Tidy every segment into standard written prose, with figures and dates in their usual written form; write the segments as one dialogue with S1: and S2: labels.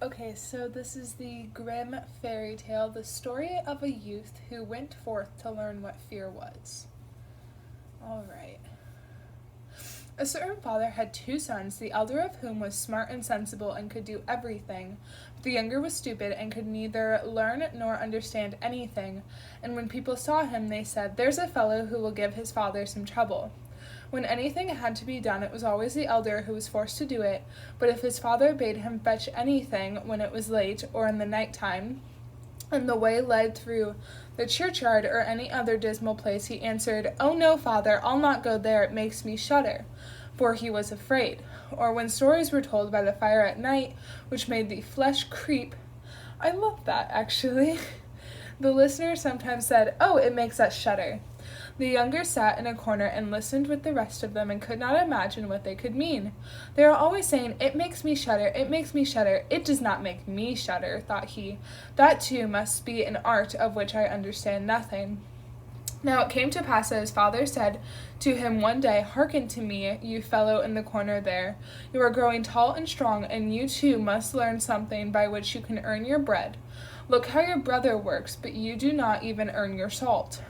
S1: Okay, so this is the grim fairy tale, the story of a youth who went forth to learn what fear was. All right. A certain father had 2 sons, the elder of whom was smart and sensible and could do everything. But the younger was stupid and could neither learn nor understand anything. And when people saw him, they said, "There's a fellow who will give his father some trouble." When anything had to be done, it was always the elder who was forced to do it, but if his father bade him fetch anything when it was late or in the night time, and the way led through the churchyard or any other dismal place, he answered, "Oh no, father, I'll not go there, it makes me shudder," for he was afraid. Or when stories were told by the fire at night, which made the flesh creep, I love that, actually. The listener sometimes said, "Oh, it makes us shudder." The younger sat in a corner and listened with the rest of them and could not imagine what they could mean. "They are always saying, 'It makes me shudder, it makes me shudder.' It does not make me shudder," thought he. "That too must be an art of which I understand nothing." Now it came to pass that his father said to him one day, "Hearken to me, you fellow in the corner there. You are growing tall and strong, and you too must learn something by which you can earn your bread. Look how your brother works, but you do not even earn your salt."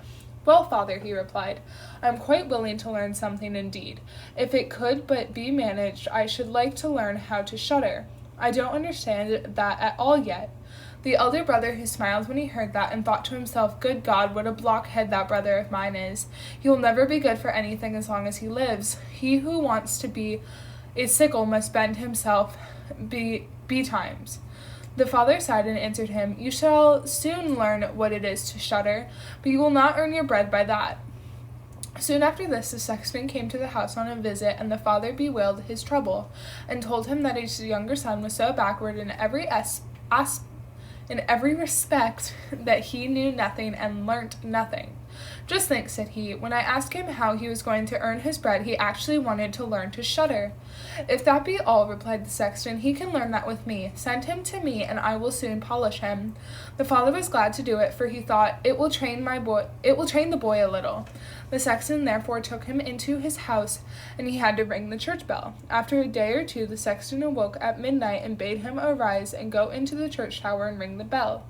S1: "Well, father," he replied, "I am quite willing to learn something indeed. If it could but be managed, I should like to learn how to shudder. I don't understand that at all yet." The elder brother, who smiled when he heard that, and thought to himself, "Good God, what a blockhead that brother of mine is. He will never be good for anything as long as he lives. He who wants to be a sickle must bend himself betimes." The father sighed and answered him, "You shall soon learn what it is to shudder, but you will not earn your bread by that." Soon after this, the sexton came to the house on a visit, and the father bewailed his trouble, and told him that his younger son was so backward in every respect that he knew nothing and learnt nothing. "Just think," said he, "when I asked him how he was going to earn his bread, he actually wanted to learn to shudder." "If that be all," replied the sexton, "he can learn that with me. Send him to me, and I will soon polish him." The father was glad to do it, for he thought, it will train the boy a little." The sexton therefore took him into his house, and he had to ring the church bell. After a day or two, the sexton awoke at midnight and bade him arise and go into the church tower and ring the bell.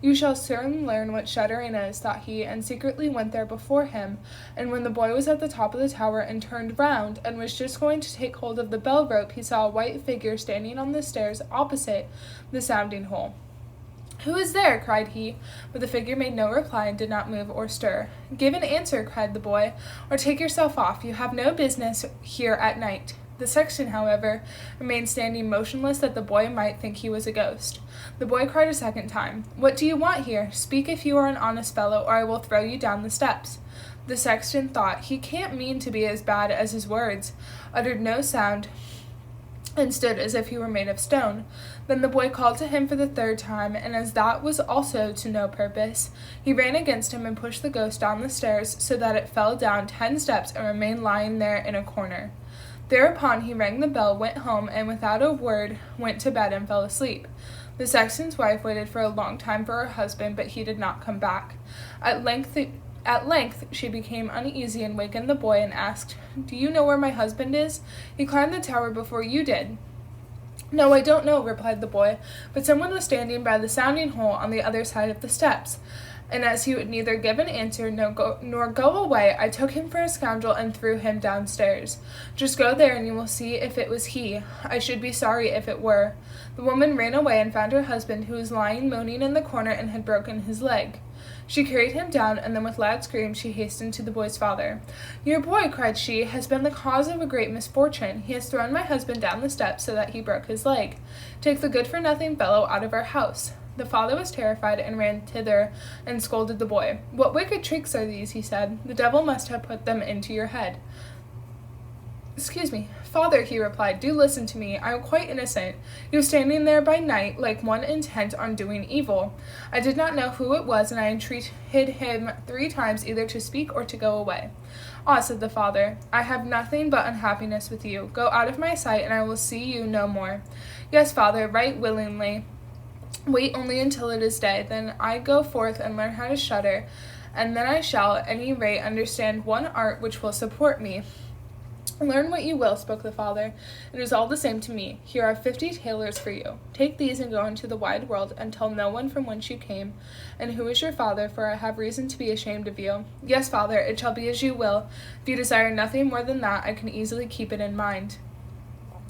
S1: "You shall soon learn what shuddering is," thought he, and secretly went there before him. And when the boy was at the top of the tower and turned round, and was just going to take hold of the bell rope, he saw a white figure standing on the stairs opposite the sounding hole. "Who is there?" cried he, but the figure made no reply and did not move or stir. "Give an answer," cried the boy, "or take yourself off. You have no business here at night." The sexton, however, remained standing motionless that the boy might think he was a ghost. The boy cried a second time, "What do you want here? Speak if you are an honest fellow, or I will throw you down the steps." The sexton thought, "He can't mean to be as bad as his words," uttered no sound, and stood as if he were made of stone. Then the boy called to him for the third time, and as that was also to no purpose, he ran against him and pushed the ghost down the stairs, so that it fell down 10 steps and remained lying there in a corner. Thereupon he rang the bell, went home, and without a word went to bed and fell asleep. The sexton's wife waited for a long time for her husband, but he did not come back. At length she became uneasy and wakened the boy and asked, "Do you know where my husband is? He climbed the tower before you did." "No, I don't know," replied the boy, "but someone was standing by the sounding hole on the other side of the steps. And as he would neither give an answer nor go away, I took him for a scoundrel and threw him downstairs. Just go there and you will see if it was he. I should be sorry if it were." The woman ran away and found her husband, who was lying moaning in the corner and had broken his leg. She carried him down, and then with loud screams she hastened to the boy's father. "Your boy," cried she, "has been the cause of a great misfortune. He has thrown my husband down the steps so that he broke his leg. Take the good-for-nothing fellow out of our house." The father was terrified and ran thither and scolded the boy. "What wicked tricks are these?" he said. "The devil must have put them into your head." "Excuse me, father," he replied, "do listen to me. I am quite innocent. He was standing there by night like one intent on doing evil. I did not know who it was, and I entreated him 3 times either to speak or to go away." "Ah," said the father, "I have nothing but unhappiness with you. Go out of my sight, and I will see you no more." "Yes, father, right willingly. Wait only until it is day, then I go forth and learn how to shudder, and then I shall, at any rate, understand one art which will support me. "Learn what you will," spoke the father. "It is all the same to me. Here are 50 tailors for you. Take these and go into the wide world, and tell no one from whence you came, and who is your father, for I have reason to be ashamed of you." "Yes, father, it shall be as you will. If you desire nothing more than that, I can easily keep it in mind."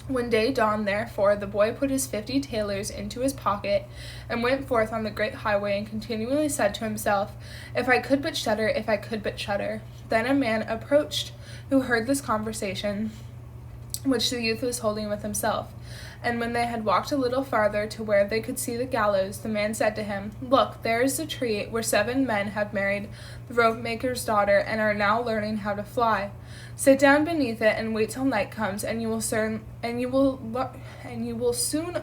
S1: When day dawned, therefore, the boy put his 50 tailors into his pocket, and went forth on the great highway, and continually said to himself, "If I could but shudder, if I could but shudder." Then a man approached, who heard this conversation, which the youth was holding with himself. And when they had walked a little farther to where they could see the gallows, the man said to him, "Look, there is the tree where 7 men have married the rope-maker's daughter, and are now learning how to fly. Sit down beneath it and wait till night comes, and you will soon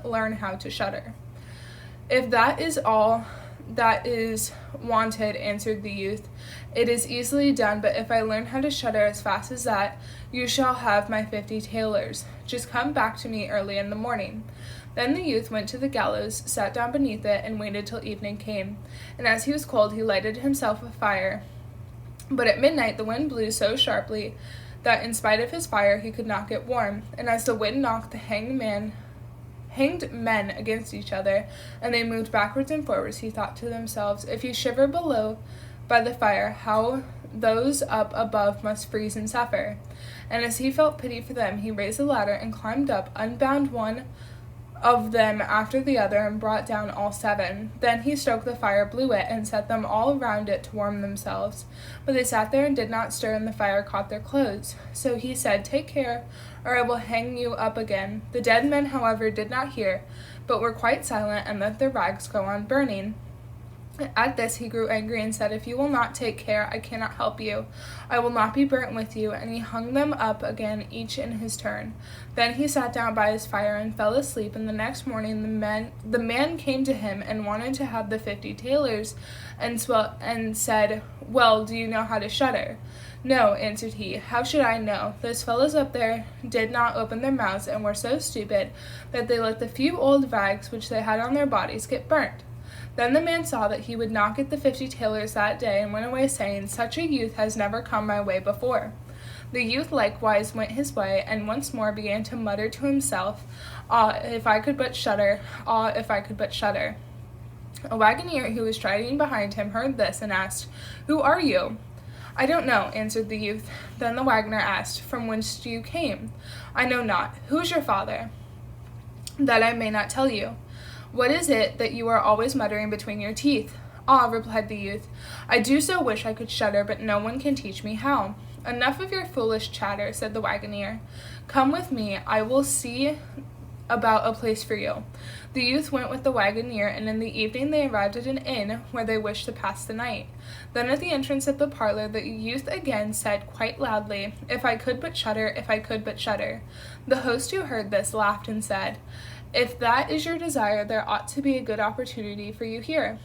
S1: learn how to shudder." "If that is all that is wanted," answered the youth, "it is easily done, but if I learn how to shudder as fast as that, you shall have my 50 tailors. Just come back to me early in the morning." Then the youth went to the gallows, sat down beneath it, and waited till evening came. And as he was cold, he lighted himself a fire. But at midnight the wind blew so sharply that in spite of his fire he could not get warm. And as the wind knocked the hanged men against each other, and they moved backwards and forwards, he thought to themselves, "If you shiver below by the fire, how those up above must freeze and suffer." And as he felt pity for them, he raised a ladder and climbed up, unbound one of them after the other, and brought down all 7. Then he stoked the fire, blew it, and set them all round it to warm themselves. But they sat there and did not stir, and the fire caught their clothes. So he said, "Take care, or I will hang you up again." The dead men, however, did not hear, but were quite silent, and let their rags go on burning. At this he grew angry and said, "If you will not take care, I cannot help you. I will not be burnt with you." And he hung them up again, each in his turn. Then he sat down by his fire and fell asleep. And the next morning the man came to him and wanted to have the 50 tailors, and said, "Well, do you know how to shudder?" "No," answered he. "How should I know? Those fellows up there did not open their mouths, and were so stupid that they let the few old rags which they had on their bodies get burnt." Then the man saw that he would not get the 50 tailors that day, and went away saying, "Such a youth has never come my way before." The youth likewise went his way, and once more began to mutter to himself, "Ah, if I could but shudder! Ah, if I could but shudder!" A wagoner who was striding behind him heard this, and asked, "Who are you?" "I don't know," answered the youth. Then the wagoner asked, "From whence do you came?" "I know not." "Who is your father?" "That I may not tell you." "What is it that you are always muttering between your teeth?" "Ah," replied the youth, "I do so wish I could shudder, but no one can teach me how." "Enough of your foolish chatter," said the wagoner. "Come with me, I will see about a place for you." The youth went with the wagoner, and in the evening they arrived at an inn where they wished to pass the night. Then at the entrance of the parlor the youth again said quite loudly, "If I could but shudder, if I could but shudder." The host, who heard this, laughed and said, "If that is your desire, there ought to be a good opportunity for you here."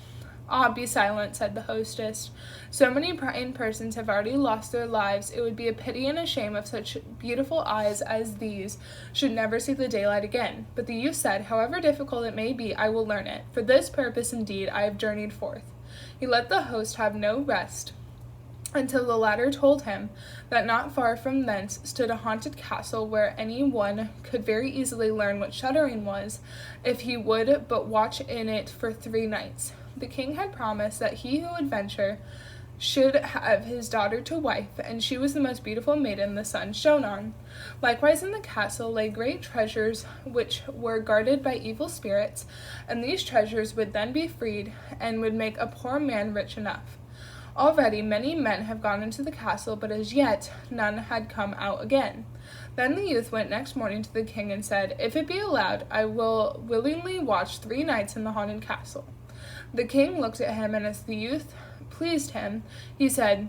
S1: "Ah, be silent," said the hostess. "So many prying persons have already lost their lives, it would be a pity and a shame if such beautiful eyes as these should never see the daylight again." But the youth said, "However difficult it may be, I will learn it. For this purpose, indeed, I have journeyed forth." He let the host have no rest until the latter told him that not far from thence stood a haunted castle, where any one could very easily learn what shuddering was, if he would but watch in it for 3 nights. The king had promised that he who would venture should have his daughter to wife, and she was the most beautiful maiden the sun shone on. Likewise in the castle lay great treasures which were guarded by evil spirits, and these treasures would then be freed, and would make a poor man rich enough. Already many men have gone into the castle, but as yet none had come out again. Then the youth went next morning to the king and said, "If it be allowed, I will willingly watch 3 nights in the haunted castle." The king looked at him, and as the youth pleased him, he said,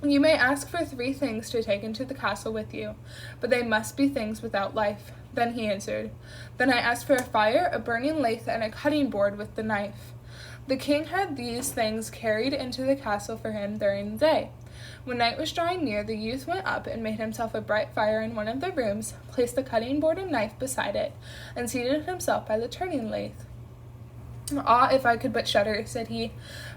S1: "You may ask for 3 things to take into the castle with you, but they must be things without life." Then he answered, "Then I ask for a fire, a burning lathe, and a cutting board with the knife." The king had these things carried into the castle for him during the day. When night was drawing near, the youth went up and made himself a bright fire in one of the rooms, placed the cutting board and knife beside it, and seated himself by the turning lathe. Ah, if I could but shudder, said he,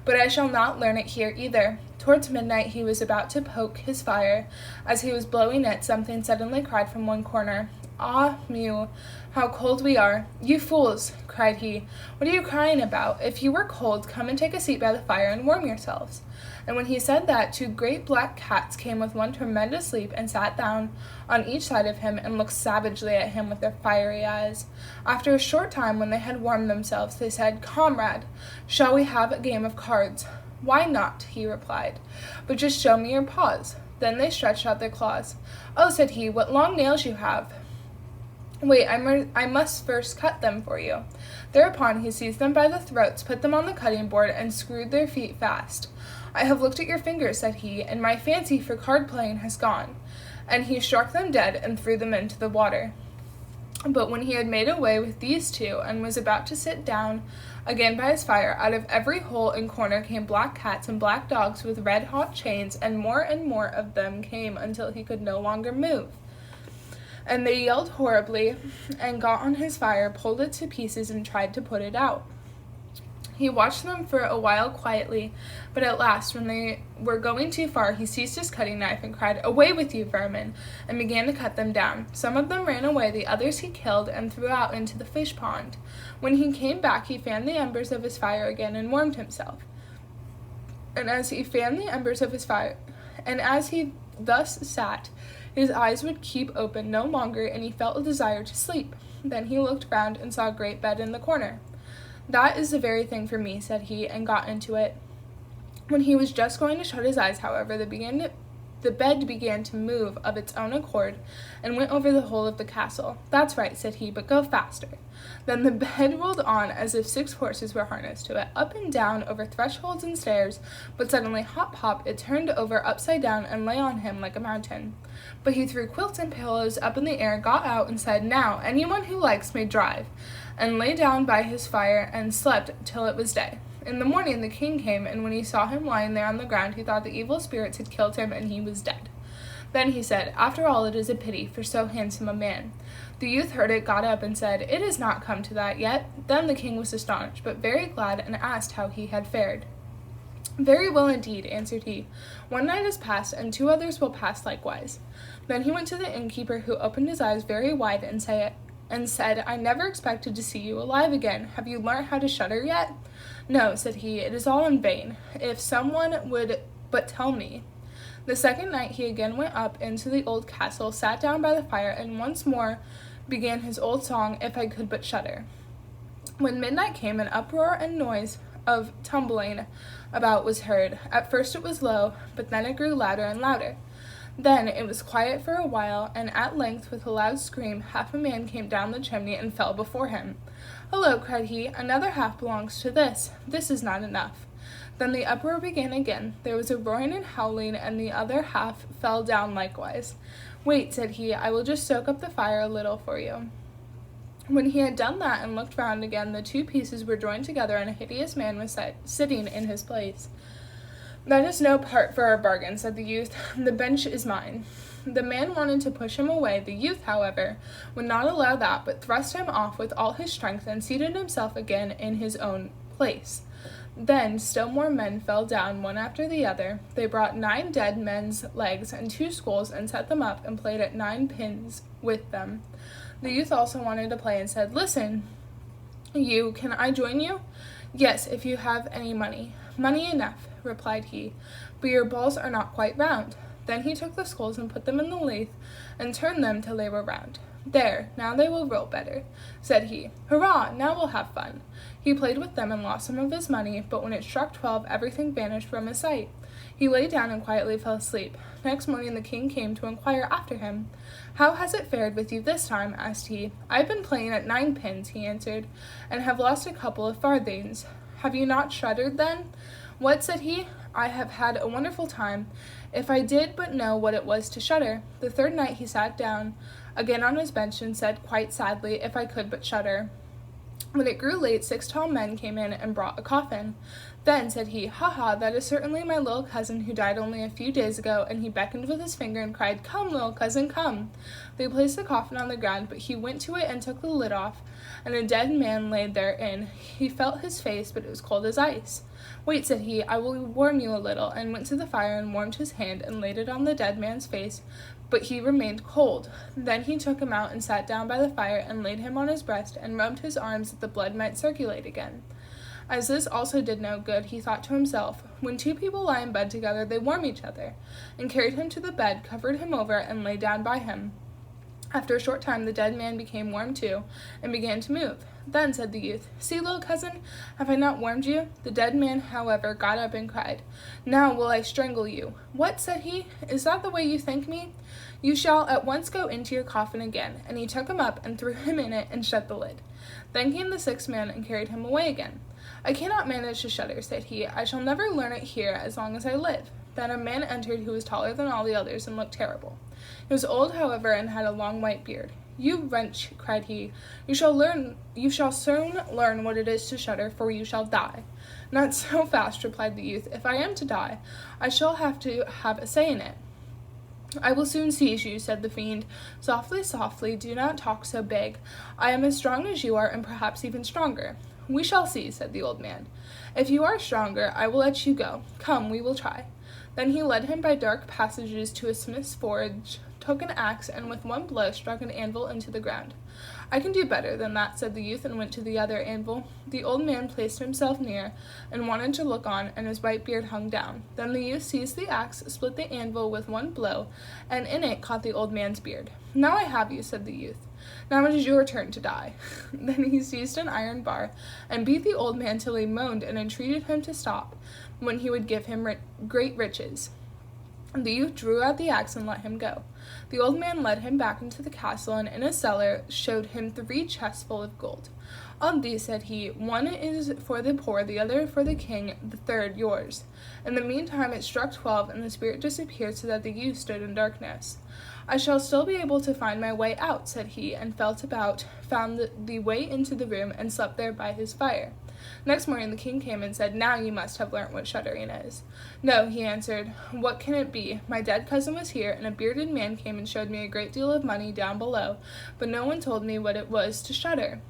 S1: but I shall not learn it here either. Towards midnight he was about to poke his fire. As he was blowing it, something suddenly cried from one corner. Ah, Mew, how cold we are. You fools, cried he, what are you crying about? If you were cold, come and take a seat by the fire and warm yourselves. And when he said that, 2 great black cats came with one tremendous leap and sat down on each side of him and looked savagely at him with their fiery eyes. After a short time, when they had warmed themselves, they said, Comrade, shall we have a game of cards? Why not, he replied, but just show me your paws. Then they stretched out their claws. Oh, said he, what long nails you have. Wait, I must first cut them for you. Thereupon he seized them by the throats, put them on the cutting board, and screwed their feet fast. I have looked at your fingers, said he, and my fancy for card-playing has gone. And he struck them dead and threw them into the water. But when he had made away with these 2, and was about to sit down again by his fire, out of every hole and corner came black cats and black dogs with red-hot chains, and more of them came until he could no longer move. And they yelled horribly, and got on his fire, pulled it to pieces, and tried to put it out. He watched them for a while quietly, but at last, when they were going too far, he seized his cutting knife and cried, Away with you, vermin, and began to cut them down. Some of them ran away, the others he killed and threw out into the fish pond. When he came back, he fanned the embers of his fire again and warmed himself. And as he thus sat, his eyes would keep open no longer, and he felt a desire to sleep. Then he looked round and saw a great bed in the corner. That is the very thing for me, said he, and got into it. When he was just going to shut his eyes, however, the bed began to move of its own accord, and went over the whole of the castle. That's right, said he, but go faster. Then the bed rolled on as if 6 horses were harnessed to it, up and down over thresholds and stairs, but suddenly, hop, hop, it turned over upside down and lay on him like a mountain. But he threw quilts and pillows up in the air, got out, and said, Now, anyone who likes may drive, and lay down by his fire and slept till it was day. In the morning the king came, and when he saw him lying there on the ground, he thought the evil spirits had killed him, and he was dead. Then he said, After all, it is a pity for so handsome a man. The youth heard it, got up, and said, It has not come to that yet. Then the king was astonished, but very glad, and asked how he had fared. Very well indeed, answered he. 1 night is past, and 2 others will pass likewise. Then he went to the innkeeper, who opened his eyes very wide, and said, I never expected to see you alive again. Have you learnt how to shudder yet? No, said he, it is all in vain. If someone would but tell me. The second night he again went up into the old castle, sat down by the fire, and once more began his old song, If I Could But Shudder. When midnight came, an uproar and noise of tumbling about was heard. At first it was low, but then it grew louder and louder. Then it was quiet for a while, and at length, with a loud scream, half a man came down the chimney and fell before him. Hello, cried he, another half belongs to this. This is not enough. Then the uproar began again. There was a roaring and howling, and the other half fell down likewise. Wait, said he, I will just soak up the fire a little for you. When he had done that and looked round again, the 2 pieces were joined together, and a hideous man was sitting in his place. That is no part for our bargain, said the youth. The bench is mine. The man wanted to push him away. The youth, however, would not allow that, but thrust him off with all his strength, and seated himself again in his own place. Then still more men fell down, one after the other. They brought 9 dead men's legs and 2 skulls, and set them up, and played at 9 pins with them. The youth also wanted to play, and said, Listen, can I join you? Yes, if you have any money. Money enough, replied he, but your balls are not quite round. Then he took the skulls and put them in the lathe, and turned them till they were round. There, now they will roll better, said he. Hurrah, now we'll have fun. He played with them and lost some of his money, but when it struck 12, everything vanished from his sight. He lay down and quietly fell asleep. Next morning the king came to inquire after him. How has it fared with you this time? Asked he. I've been playing at 9 pins, he answered, and have lost a couple of farthings. Have you not shuddered then? What, said he? I have had a wonderful time. If I did but know what it was to shudder. The 3rd night he sat down again on his bench and said quite sadly, If I could but shudder. When it grew late, 6 tall men came in and brought a coffin. Then said he, "Ha ha, that is certainly my little cousin who died only a few days ago," and he beckoned with his finger and cried, "Come, little cousin, come." They placed the coffin on the ground, but he went to it and took the lid off, and a dead man lay therein. He felt his face, but it was cold as ice. "Wait," said he, "I will warm you a little," and went to the fire and warmed his hand and laid it on the dead man's face, but he remained cold. Then he took him out and sat down by the fire and laid him on his breast and rubbed his arms that the blood might circulate again. As this also did no good, he thought to himself, "When 2 people lie in bed together, they warm each other," and carried him to the bed, covered him over, and lay down by him. After a short time, the dead man became warm too, and began to move. Then said the youth, "See, little cousin, have I not warmed you?" The dead man, however, got up and cried, "Now will I strangle you." "What?" said he, "is that the way you thank me? You shall at once go into your coffin again." And he took him up and threw him in it and shut the lid. Then came the 6th man and carried him away again. "I cannot manage to shudder," said he. "I shall never learn it here as long as I live." Then a man entered who was taller than all the others and looked terrible. He was old, however, and had a long white beard. "You wretch," cried he, you shall soon learn what it is to shudder, for you shall die." "Not so fast," replied the youth. "If I am to die, I shall have to have a say in it." "I will soon seize you," said the fiend. "Softly, softly, do not talk so big. I am as strong as you are, and perhaps even stronger." "We shall see," said the old man. "If you are stronger, I will let you go. Come, we will try." Then he led him by dark passages to a smith's forge, took an axe, and with one blow struck an anvil into the ground. "I can do better than that," said the youth, and went to the other anvil. The old man placed himself near, and wanted to look on, and his white beard hung down. Then the youth seized the axe, split the anvil with one blow, and in it caught the old man's beard. "Now I have you," said the youth. "Now it is your turn to die." Then he seized an iron bar, and beat the old man till he moaned, and entreated him to stop, when he would give him great riches. The youth drew out the axe and let him go. The old man led him back into the castle, and in a cellar showed him 3 chests full of gold. "Of these," said he, "one is for the poor, the other for the king, the third yours." In the meantime it struck 12, and the spirit disappeared, so that the youth stood in darkness. "I shall still be able to find my way out," said he, and felt about, found the way into the room, and slept there by his fire. Next morning the king came and said, "Now you must have learnt what shuddering is." "No," he answered. "What can it be? My dead cousin was here, and a bearded man came and showed me a great deal of money down below, but no one told me what it was to shudder."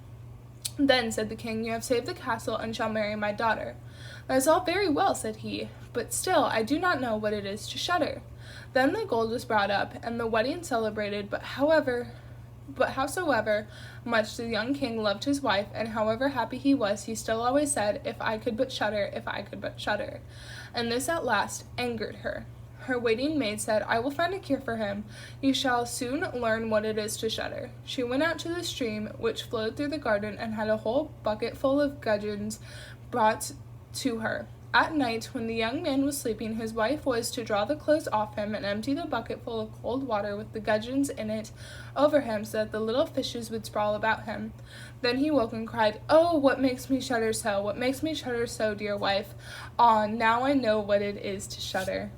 S1: "Then," said the king, "you have saved the castle, and shall marry my daughter." "That is all very well," said he, "but still I do not know what it is to shudder." Then the gold was brought up, and the wedding celebrated, but howsoever much the young king loved his wife, and however happy he was, he still always said, "If I could but shudder, if I could but shudder." And this at last angered her. Her waiting maid said, "I will find a cure for him. You shall soon learn what it is to shudder." She went out to the stream which flowed through the garden, and had a whole bucket full of gudgeons brought to her. At night, when the young man was sleeping, his wife was to draw the clothes off him, and empty the bucket full of cold water with the gudgeons in it over him, so that the little fishes would sprawl about him. Then he woke and cried, "Oh, what makes me shudder so? What makes me shudder so, dear wife? Ah, now I know what it is to shudder."